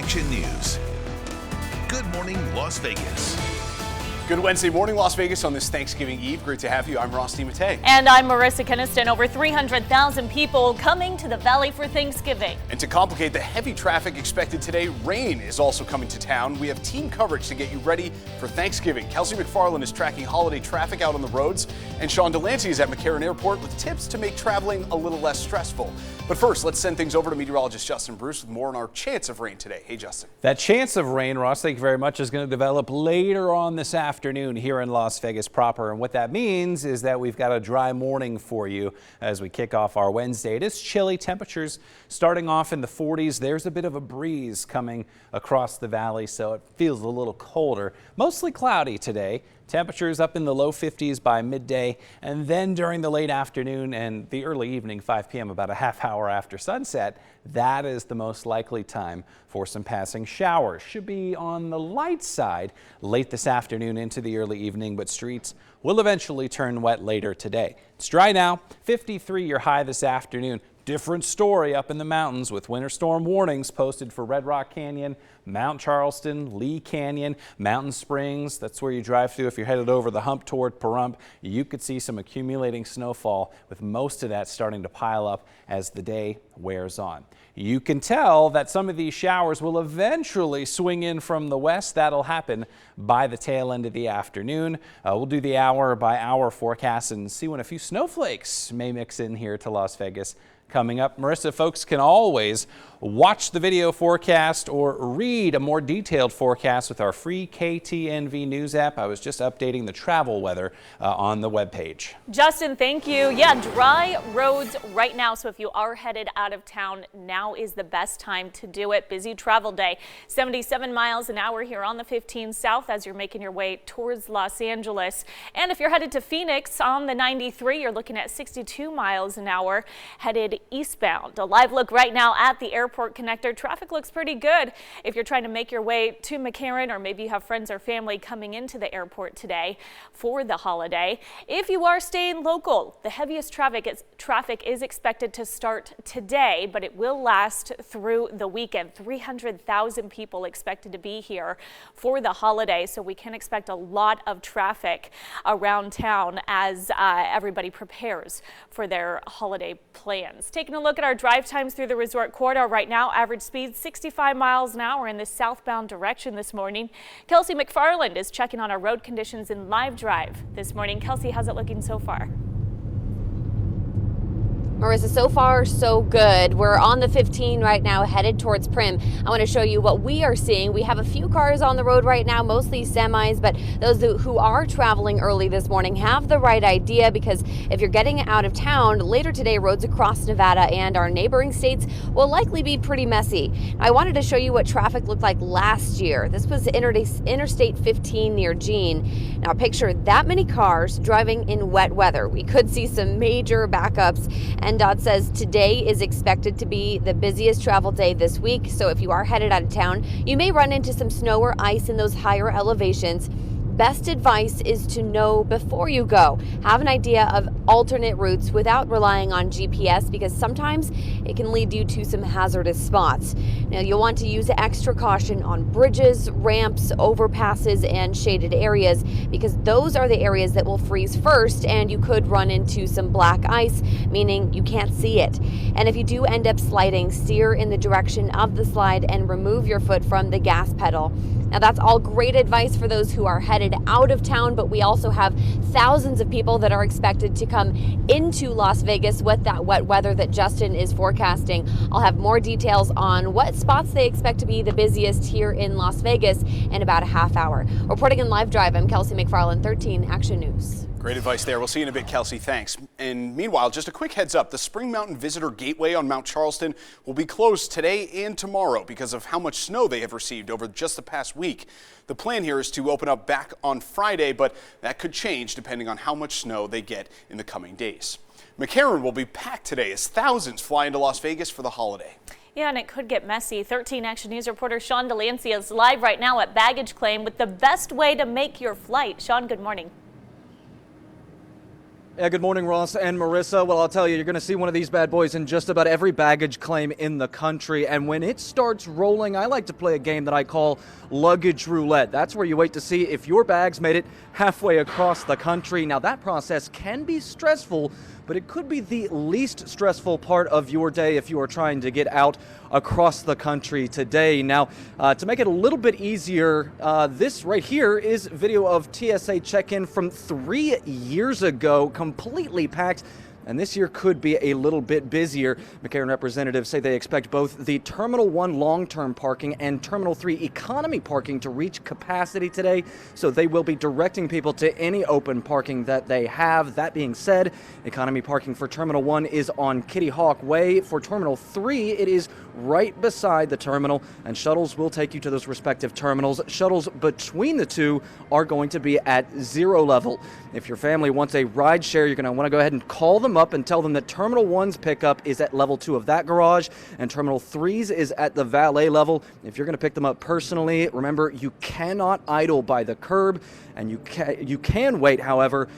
Action News. Good morning, Las Vegas. Good Wednesday morning, Las Vegas, on this Thanksgiving Eve. Great to have you. I'm Ross DiMattei. And I'm Marissa Keniston. Over 300,000 people coming to the Valley for Thanksgiving. And to complicate the heavy traffic expected today, rain is also coming to town. We have team coverage to get you ready for Thanksgiving. Kelsey McFarland is tracking holiday traffic out on the roads, and Sean Delancey is at McCarran Airport with tips to make traveling a little less stressful. But first, let's send things over to meteorologist Justin Bruce with more on our chance of rain today. Hey, Justin. That chance of rain, Ross, thank you very much, is going to develop later on this afternoon here in Las Vegas proper. And what that means is that we've got a dry morning for you as we kick off our Wednesday. It is chilly, temperatures starting off in the 40s. There's a bit of a breeze coming across the valley, so it feels a little colder. Mostly cloudy today. Temperatures up in the low 50s by midday, and then during the late afternoon and the early evening, 5 p.m., about a half hour after sunset, that is the most likely time for some passing showers. Should be on the light side late this afternoon into the early evening, but streets will eventually turn wet later today. It's dry now, 53 your high this afternoon. Different story up in the mountains with winter storm warnings posted for Red Rock Canyon, Mount Charleston, Lee Canyon, Mountain Springs. That's where you drive through. If you're headed over the hump toward Pahrump, you could see some accumulating snowfall, with most of that starting to pile up as the day wears on. You can tell that some of these showers will eventually swing in from the west. That'll happen by the tail end of the afternoon. We'll do the hour by hour forecast and see when a few snowflakes may mix in here to Las Vegas. Coming up, Marissa, folks can always watch the video forecast or read a more detailed forecast with our free KTNV News app. I was just updating the travel weather on the webpage. Justin, thank you. Yeah, dry roads right now. So if you are headed out of town, now is the best time to do it. Busy travel day. 77 miles an hour here on the 15 South as you're making your way towards Los Angeles. And if you're headed to Phoenix on the 93, you're looking at 62 miles an hour headed eastbound. A live look right now at the airport connector. Traffic looks pretty good if you're trying to make your way to McCarran, or maybe you have friends or family coming into the airport today for the holiday. If you are staying local, the heaviest traffic is expected to start today, but it will last through the weekend. 300,000 people expected to be here for the holiday, so we can expect a lot of traffic around town as everybody prepares for their holiday plans. Taking a look at our drive times through the resort corridor right now, average speed 65 miles an hour in the southbound direction this morning. Kelsey McFarland is checking on our road conditions in Live Drive this morning. Kelsey, how's it looking so far? Marissa, so far so good. We're on the 15 right now, headed towards Primm. I want to show you what we are seeing. We have a few cars on the road right now, mostly semis, but those who are traveling early this morning have the right idea, because if you're getting out of town later today, roads across Nevada and our neighboring states will likely be pretty messy. I wanted to show you what traffic looked like last year. This was Interstate 15 near Jean. Now picture that many cars driving in wet weather. We could see some major backups. NDOT says today is expected to be the busiest travel day this week. So if you are headed out of town, you may run into some snow or ice in those higher elevations. Best advice is to know before you go. Have an idea of alternate routes without relying on GPS, because sometimes it can lead you to some hazardous spots. Now you'll want to use extra caution on bridges, ramps, overpasses, and shaded areas, because those are the areas that will freeze first, and you could run into some black ice, meaning you can't see it. And if you do end up sliding, steer in the direction of the slide and remove your foot from the gas pedal. Now that's all great advice for those who are headed out of town, but we also have thousands of people that are expected to come into Las Vegas with that wet weather that Justin is forecasting. I'll have more details on what spots they expect to be the busiest here in Las Vegas in about a half hour. Reporting in Live Drive, I'm Kelsey McFarland, 13 Action News. Great advice there. We'll see you in a bit, Kelsey. Thanks. And meanwhile, just a quick heads up. The Spring Mountain Visitor Gateway on Mount Charleston will be closed today and tomorrow because of how much snow they have received over just the past week. The plan here is to open up back on Friday, but that could change depending on how much snow they get in the coming days. McCarran will be packed today as thousands fly into Las Vegas for the holiday. Yeah, and it could get messy. 13 Action News reporter Sean Delancey is live right now at baggage claim with the best way to make your flight. Sean, good morning. Yeah, good morning, Ross and Marissa. Well, I'll tell you, you're going to see one of these bad boys in just about every baggage claim in the country. And when it starts rolling, I like to play a game that I call luggage roulette. That's where you wait to see if your bags made it halfway across the country. Now, that process can be stressful, but it could be the least stressful part of your day if you are trying to get out across the country today. Now, to make it a little bit easier, this right here is video of TSA check-in from 3 years ago, completely packed. And this year could be a little bit busier. McCarran representatives say they expect both the Terminal 1 long-term parking and Terminal 3 economy parking to reach capacity today. So they will be directing people to any open parking that they have. That being said, economy parking for Terminal 1 is on Kitty Hawk Way. For Terminal 3, it is right beside the terminal, and shuttles will take you to those respective terminals. Shuttles between the two are going to be at zero level. If your family wants a ride share, you're going to want to go ahead and call them up and tell them that Terminal 1's pickup is at level 2 of that garage and Terminal 3's is at the valet level. If you're going to pick them up personally, remember you cannot idle by the curb, and you can wait, however,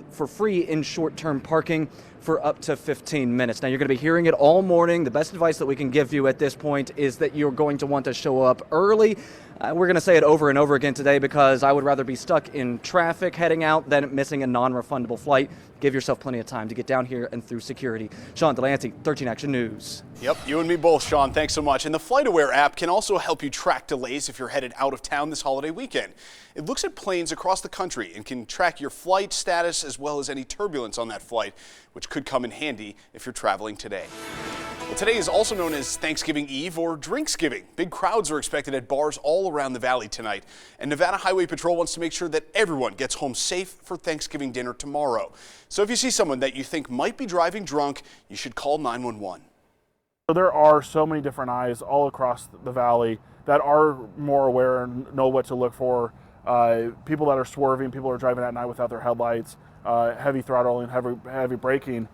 for free in short-term parking for up to 15 minutes. Now, you're going to be hearing it all morning. The best advice that we can give you at this point is that you're going to want to show up early. We're going to say it over and over again today because I would rather be stuck in traffic heading out than missing a non-refundable flight. Give yourself plenty of time to get down here and through security. Sean Delancey, 13 Action News. Yep, you and me both, Sean. Thanks so much. And the FlightAware app can also help you track delays if you're headed out of town this holiday weekend. It looks at planes across the country and can track your flight status as well as any turbulence on that flight, which could come in handy if you're traveling today. Well, today is also known as Thanksgiving Eve or Drinksgiving. Big crowds are expected at bars all around the valley tonight. And Nevada Highway Patrol wants to make sure that everyone gets home safe for Thanksgiving dinner tomorrow. So if you see someone that you think might be driving drunk, you should call 911. So there are so many different eyes all across the valley that are more aware and know what to look for. People that are swerving, people who are driving at night without their headlights, heavy throttling, heavy braking.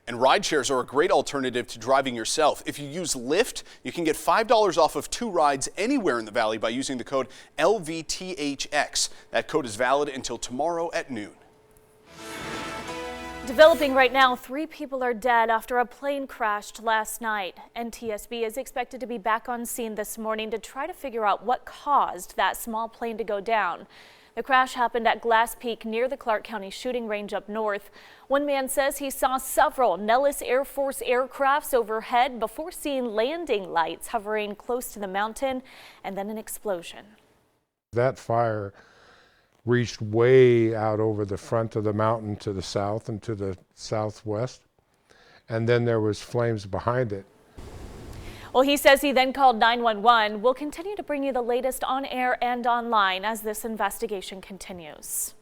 And ride shares are a great alternative to driving yourself. If you use Lyft, you can get $5 off of 2 rides anywhere in the valley by using the code LVTHX. That code is valid until tomorrow at noon. Developing right now, 3 people are dead after a plane crashed last night. NTSB is expected to be back on scene this morning to try to figure out what caused that small plane to go down. The crash happened at Glass Peak near the Clark County shooting range up north. One man says he saw several Nellis Air Force aircrafts overhead before seeing landing lights hovering close to the mountain and then an explosion. That fire reached way out over the front of the mountain to the south and to the southwest, and then there was flames behind it. Well, he says he then called 911. We'll continue to bring you the latest on air and online as this investigation continues.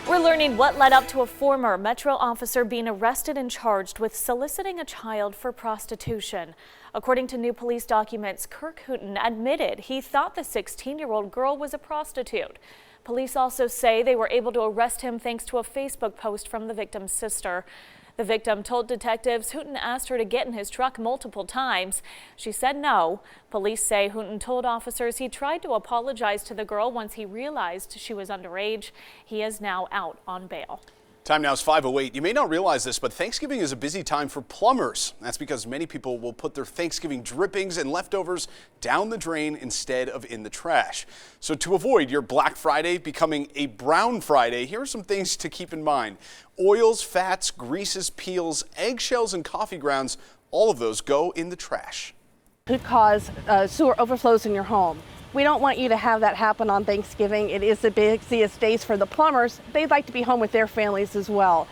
We're learning what led up to a former Metro officer being arrested and charged with soliciting a child for prostitution. According to new police documents, Kirk Hooten admitted he thought the 16-year-old girl was a prostitute. Police also say they were able to arrest him thanks to a Facebook post from the victim's sister. The victim told detectives Hooten asked her to get in his truck multiple times. She said no. Police say Hooten told officers he tried to apologize to the girl once he realized she was underage. He is now out on bail. Time now is 5:08. You may not realize this, but Thanksgiving is a busy time for plumbers. That's because many people will put their Thanksgiving drippings and leftovers down the drain instead of in the trash. So to avoid your Black Friday becoming a Brown Friday, here are some things to keep in mind. Oils, fats, greases, peels, eggshells, and coffee grounds, all of those go in the trash. Could cause sewer overflows in your home. We don't want you to have that happen on Thanksgiving. It is the busiest days for the plumbers. They'd like to be home with their families as well.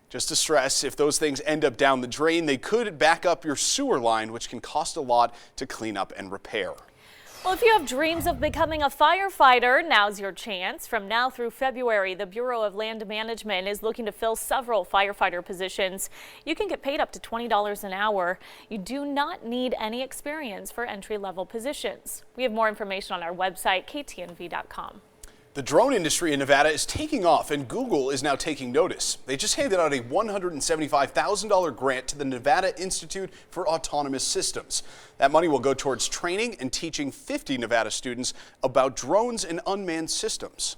Just to stress, if those things end up down the drain, they could back up your sewer line, which can cost a lot to clean up and repair. Well, if you have dreams of becoming a firefighter, now's your chance. From now through February, the Bureau of Land Management is looking to fill several firefighter positions. You can get paid up to $20 an hour. You do not need any experience for entry-level positions. We have more information on our website, ktnv.com. The drone industry in Nevada is taking off, and Google is now taking notice. They just handed out a $175,000 grant to the Nevada Institute for Autonomous Systems. That money will go towards training and teaching 50 Nevada students about drones and unmanned systems.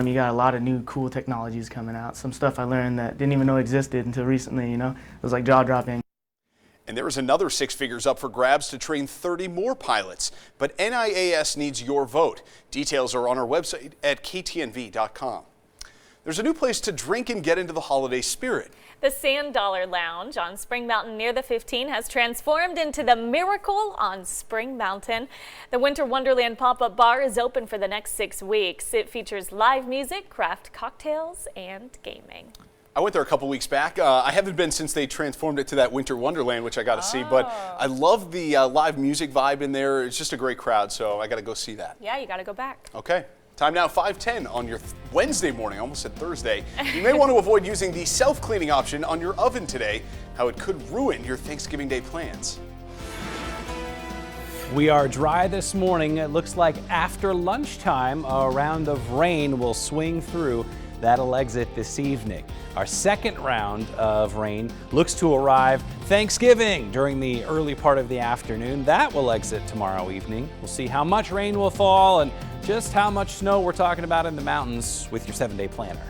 You got a lot of new cool technologies coming out. Some stuff I learned that didn't even know existed until recently, It was like jaw-dropping. And there is another 6 figures up for grabs to train 30 more pilots. But NIAS needs your vote. Details are on our website at ktnv.com. There's a new place to drink and get into the holiday spirit. The Sand Dollar Lounge on Spring Mountain near the 15 has transformed into the Miracle on Spring Mountain. The Winter Wonderland pop-up bar is open for the next 6 weeks. It features live music, craft cocktails, and gaming. I went there a couple weeks back. I haven't been since they transformed it to that Winter Wonderland, which I got to see, but I love the live music vibe in there. It's just a great crowd, so I got to go see that. Yeah, you got to go back. Okay. Time now, 5:10 on your Wednesday morning, almost said Thursday. You may want to avoid using the self-cleaning option on your oven today, how it could ruin your Thanksgiving Day plans. We are dry this morning. It looks like after lunchtime, a round of rain will swing through. That'll exit this evening. Our second round of rain looks to arrive Thanksgiving during the early part of the afternoon. That will exit tomorrow evening. We'll see how much rain will fall and just how much snow we're talking about in the mountains with your 7-day planner.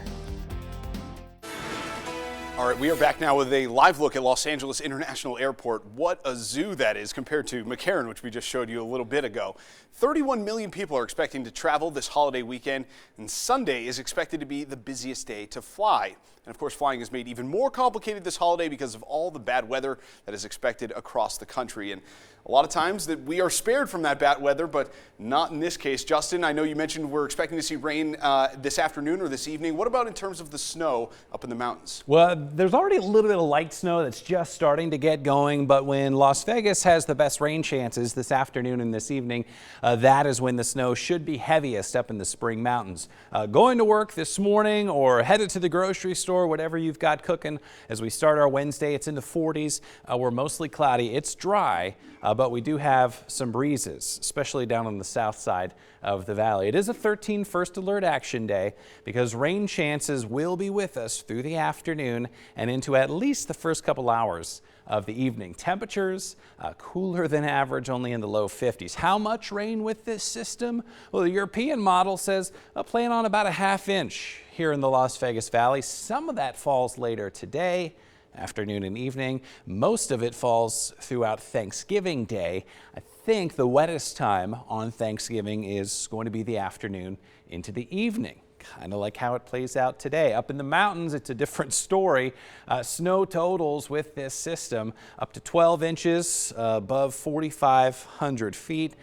All right, we are back now with a live look at Los Angeles International Airport. What a zoo that is compared to McCarran, which we just showed you a little bit ago. 31 million people are expecting to travel this holiday weekend, and Sunday is expected to be the busiest day to fly. And of course, flying is made even more complicated this holiday because of all the bad weather that is expected across the country. And a lot of times that we are spared from that bad weather, but not in this case. Justin, I know you mentioned we're expecting to see rain this afternoon or this evening. What about in terms of the snow up in the mountains? Well, there's already a little bit of light snow that's just starting to get going, but when Las Vegas has the best rain chances this afternoon and this evening, that is when the snow should be heaviest up in the Spring Mountains. Going to work this morning or headed to the grocery store, whatever you've got cooking, as we start our Wednesday, it's in the 40s. We're mostly cloudy. It's dry, but we do have some breezes, especially down on the south side of the valley. It is a 13 first alert action day because rain chances will be with us through the afternoon and into at least the first couple hours of the evening. Temperatures cooler than average, only in the low 50s. How much rain with this system? Well, the European model says plan on about a ½ inch here in the Las Vegas Valley. Some of that falls later today, afternoon and evening. Most of it falls throughout Thanksgiving Day. I think the wettest time on Thanksgiving is going to be the afternoon into the evening. Kind of like how it plays out today. Up in the mountains, it's a different story. Snow totals with this system up to 12 inches above 4,500 feet.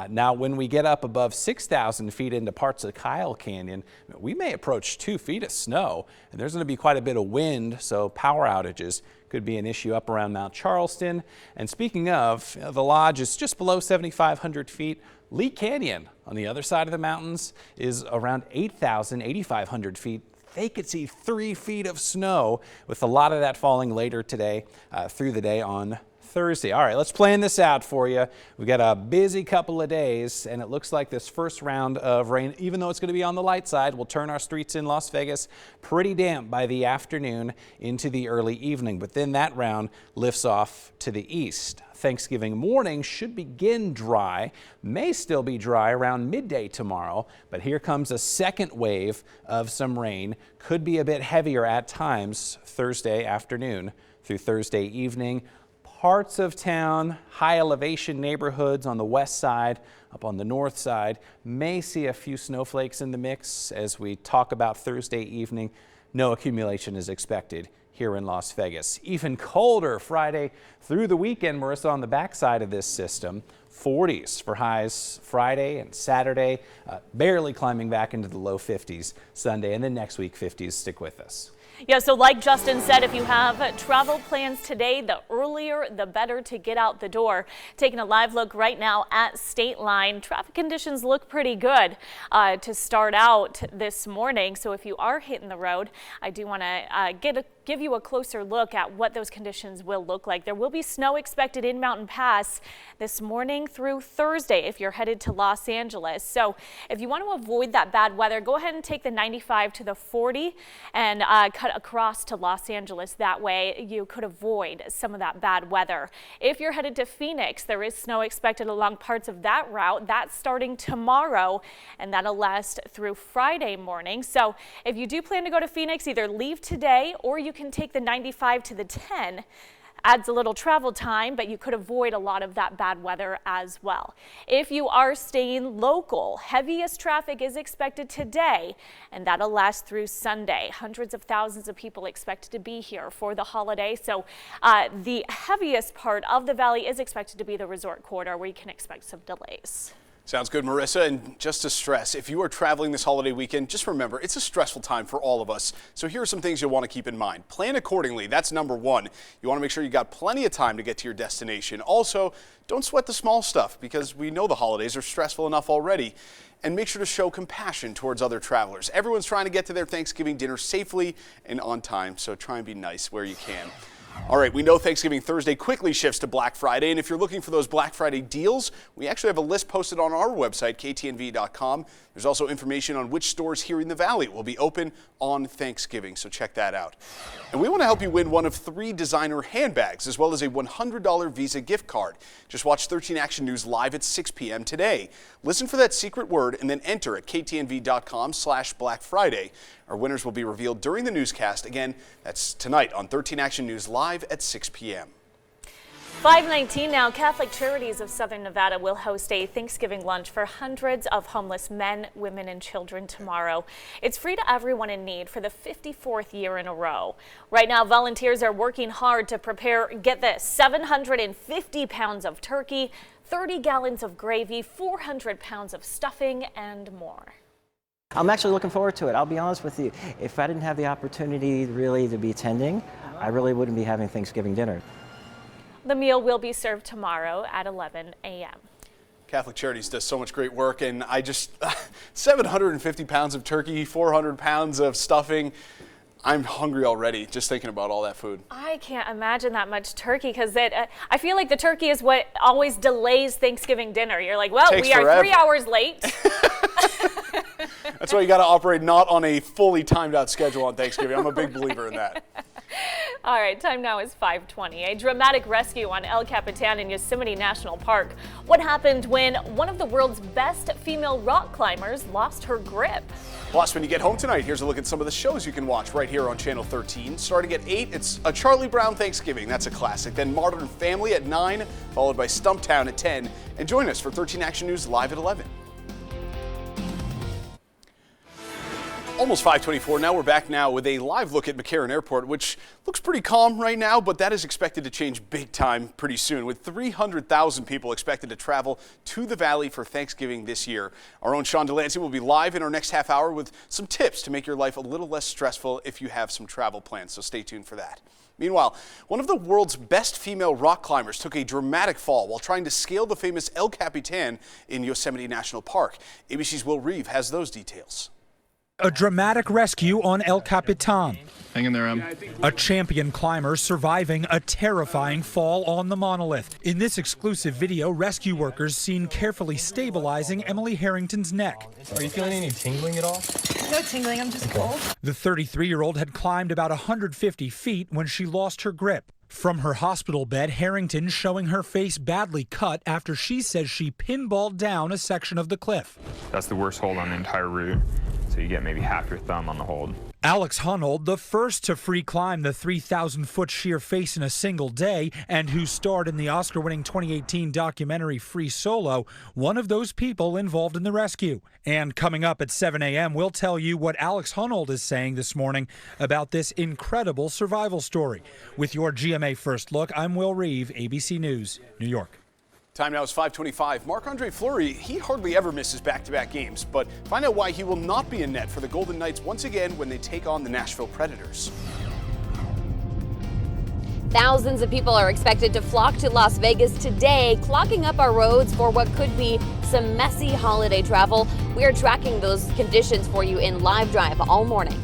Now, when we get up above 6,000 feet into parts of Kyle Canyon, we may approach 2 feet of snow. And there's going to be quite a bit of wind, so power outages could be an issue up around Mount Charleston. And speaking of, the lodge is just below 7,500 feet. Lee Canyon on the other side of the mountains is around 8,500 feet. They could see 3 feet of snow, with a lot of that falling later today through the day on Thursday. All right, let's plan this out for you. We've got a busy couple of days, and it looks like this first round of rain, even though it's going to be on the light side, will turn our streets in Las Vegas pretty damp by the afternoon into the early evening. But then that round lifts off to the east. Thanksgiving morning should begin dry, may still be dry around midday tomorrow, but here comes a second wave of some rain. Could be a bit heavier at times Thursday afternoon through Thursday evening. Parts of town, high elevation neighborhoods on the west side, up on the north side, may see a few snowflakes in the mix as we talk about Thursday evening. No accumulation is expected here in Las Vegas. Even colder Friday through the weekend, Marissa, on the backside of this system. 40s for highs Friday and Saturday, barely climbing back into the low 50s Sunday, and then next week 50s. Stick with us. Yeah, so like Justin said, if you have travel plans today, the earlier the better to get out the door. Taking a live look right now at State Line. Traffic conditions look pretty good to start out this morning. So if you are hitting the road, I do want to get a give you a closer look at what those conditions will look like. There will be snow expected in Mountain Pass this morning through Thursday if you're headed to Los Angeles. So if you want to avoid that bad weather, go ahead and take the 95 to the 40 and cut across to Los Angeles. That way you could avoid some of that bad weather. If you're headed to Phoenix, there is snow expected along parts of that route. That's starting tomorrow and that'll last through Friday morning. So if you do plan to go to Phoenix, either leave today or you can take the 95 to the 10. Adds a little travel time, but you could avoid a lot of that bad weather as well. If you are staying local, heaviest traffic is expected today, and that'll last through Sunday. Hundreds of thousands of people expected to be here for the holiday. So the heaviest part of the valley is expected to be the resort corridor, where you can expect some delays. Sounds good, Marissa. And just to stress, if you are traveling this holiday weekend, just remember it's a stressful time for all of us. So here are some things you'll want to keep in mind. Plan accordingly. That's number one. You want to make sure you got plenty of time to get to your destination. Also, don't sweat the small stuff because we know the holidays are stressful enough already. And make sure to show compassion towards other travelers. Everyone's trying to get to their Thanksgiving dinner safely and on time, so try and be nice where you can. All right, we know Thanksgiving Thursday quickly shifts to Black Friday, and if you're looking for those Black Friday deals, we actually have a list posted on our website, ktnv.com. There's also information on which stores here in the Valley will be open on Thanksgiving, so check that out. And we want to help you win one of 3 designer handbags, as well as a $100 Visa gift card. Just watch 13 Action News live at 6 p.m. today. Listen for that secret word and then enter at ktnv.com/Black Friday. Our winners will be revealed during the newscast. Again, that's tonight on 13 Action News live at 6 p.m. 5:19 now. Catholic Charities of Southern Nevada will host a Thanksgiving lunch for hundreds of homeless men, women, and children tomorrow. It's free to everyone in need for the 54th year in a row. Right now, volunteers are working hard to prepare, get this, 750 pounds of turkey, 30 gallons of gravy, 400 pounds of stuffing, and more. I'm actually looking forward to it. I'll be honest with you. If I didn't have the opportunity really to be attending, I really wouldn't be having Thanksgiving dinner. The meal will be served tomorrow at 11 a.m. Catholic Charities does so much great work, and 750 pounds of turkey, 400 pounds of stuffing. I'm hungry already just thinking about all that food. I can't imagine that much turkey because I feel like the turkey is what always delays Thanksgiving dinner. You're like, well, we are 3 hours late. That's why you got to operate not on a fully timed out schedule on Thanksgiving. I'm a big believer in that. All right, time now is 5:20. A dramatic rescue on El Capitan in Yosemite National Park. What happened when one of the world's best female rock climbers lost her grip? Plus, when you get home tonight, here's a look at some of the shows you can watch right here on Channel 13. Starting at 8, it's A Charlie Brown Thanksgiving. That's a classic. Then Modern Family at 9, followed by Stumptown at 10. And join us for 13 Action News live at 11. Almost 5:24. Now we're back now with a live look at McCarran Airport, which looks pretty calm right now, but that is expected to change big time pretty soon, with 300,000 people expected to travel to the Valley for Thanksgiving this year. Our own Sean Delancey will be live in our next half hour with some tips to make your life a little less stressful if you have some travel plans, so stay tuned for that. Meanwhile, one of the world's best female rock climbers took a dramatic fall while trying to scale the famous El Capitan in Yosemite National Park. ABC's Will Reeve has those details. A dramatic rescue on El Capitan. Hang in there, A champion climber surviving a terrifying fall on the monolith. In this exclusive video, rescue workers seen carefully stabilizing Emily Harrington's neck. Are you feeling any tingling at all? No tingling, I'm just cold. The 33-year-old had climbed about 150 feet when she lost her grip. From her hospital bed, Harrington showing her face badly cut after she says she pinballed down a section of the cliff. That's the worst hold on the entire route. So you get maybe half your thumb on the hold. Alex Hunold, the first to free climb the 3,000-foot sheer face in a single day and who starred in the Oscar-winning 2018 documentary Free Solo, one of those people involved in the rescue. And coming up at 7 a.m., we'll tell you what Alex Hunold is saying this morning about this incredible survival story. With your GMA First Look, I'm Will Reeve, ABC News, New York. Time now is 5:25. Marc-Andre Fleury, he hardly ever misses back-to-back games, but find out why he will not be in net for the Golden Knights once again when they take on the Nashville Predators. Thousands of people are expected to flock to Las Vegas today, clogging up our roads for what could be some messy holiday travel. We are tracking those conditions for you in Live Drive all morning.